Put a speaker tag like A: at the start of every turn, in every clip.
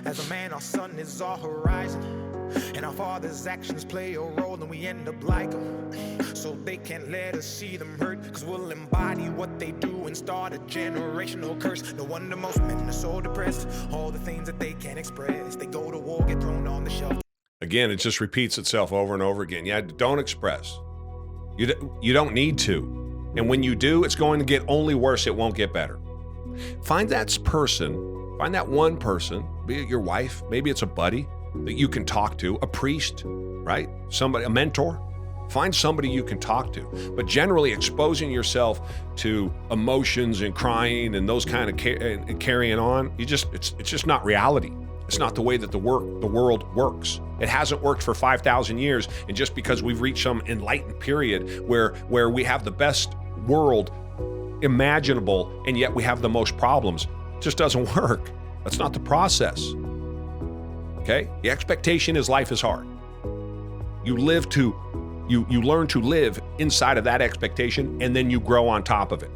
A: As a man, our sun is our horizon, and our father's actions play a role, and we end up like them. So they can't let us see them hurt, cause we'll embody what they do and start a generational curse. No wonder most men are so depressed. All the things that they can't express, they go to war, get thrown on the shelf.
B: Again, it just repeats itself over and over again. Yeah, don't express. You don't need to. And when you do, it's going to get only worse. It won't get better. Find that one person, be it your wife, maybe it's a buddy that you can talk to, a priest, right? Somebody, a mentor. Find somebody you can talk to. But generally exposing yourself to emotions and crying and those kind of carrying on, it's just not reality. It's not the way that the world works. It hasn't worked for 5,000 years, and just because we've reached some enlightened period where we have the best world imaginable and yet we have the most problems, it just doesn't work. That's not the process. Okay? The expectation is life is hard. You learn to live inside of that expectation, and then you grow on top of it.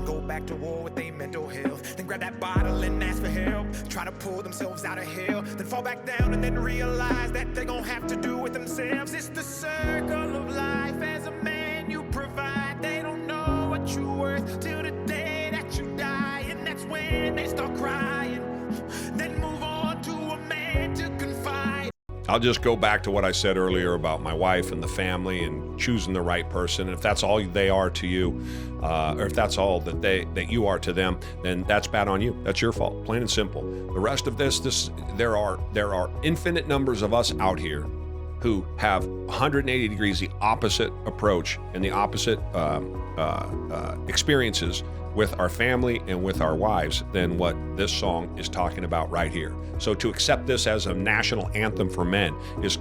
A: Go back to war with their mental health, then grab that bottle and ask for help. Try to pull themselves out of hell, then fall back down and then realize that they're gonna have to do it themselves. It's the circle of life. As a man, you provide. They don't know what you're worth till the day that you die, and that's when they start crying. Then move on to a man to confide.
B: I'll just go back to what I said earlier about my wife and the family and choosing the right person. And if that's all they are to you, or if that's all that you are to them, then that's bad on you. That's your fault, plain and simple. The rest of there are infinite numbers of us out here who have 180 degrees the opposite approach and the opposite experiences with our family and with our wives than what this song is talking about right here. So to accept this as a national anthem for men is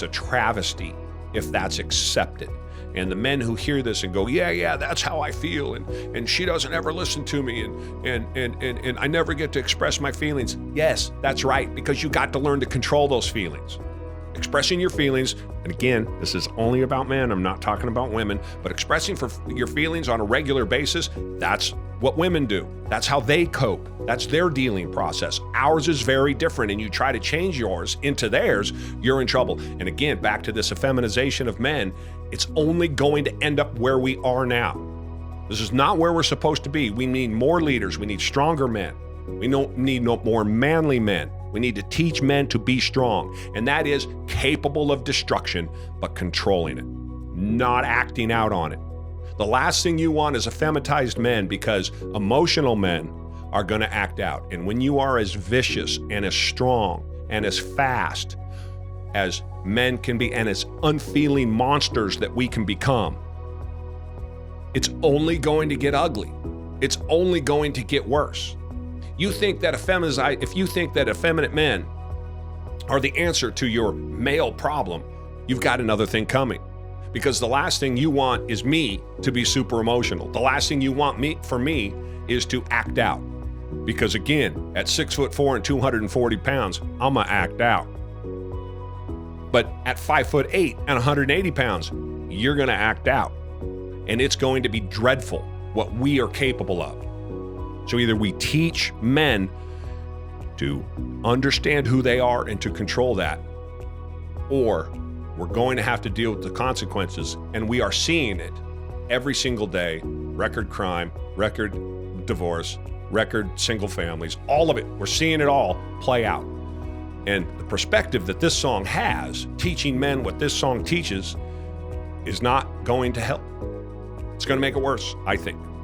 B: a travesty if that's accepted. And the men who hear this and go, yeah, that's how I feel, and she doesn't ever listen to me, and I never get to express my feelings. Yes, that's right, because you got to learn to control those feelings. Expressing your feelings, and again, this is only about men, I'm not talking about women, but expressing your feelings on a regular basis, that's what women do. That's how they cope. That's their dealing process. Ours is very different, and you try to change yours into theirs, you're in trouble. And again, back to this effeminization of men, it's only going to end up where we are now. This is not where we're supposed to be. We need more leaders. We need stronger men. We don't need more manly men. We need to teach men to be strong, and that is capable of destruction, but controlling it, not acting out on it. The last thing you want is effeminized men, because emotional men are going to act out. And when you are as vicious and as strong and as fast as men can be, and as unfeeling monsters that we can become, it's only going to get ugly. It's only going to get worse. If you think that effeminate men are the answer to your male problem, you've got another thing coming. Because the last thing you want is me to be super emotional. The last thing you want for me is to act out. Because again, at 6'4" and 240 pounds, I'm gonna act out. But at 5'8" and 180 pounds, you're gonna act out. And it's going to be dreadful what we are capable of. So either we teach men to understand who they are and to control that, or we're going to have to deal with the consequences, and we are seeing it every single day. Record crime, record divorce, record single families, all of it. We're seeing it all play out. And the perspective that this song has, teaching men what this song teaches, is not going to help. It's going to make it worse, I think.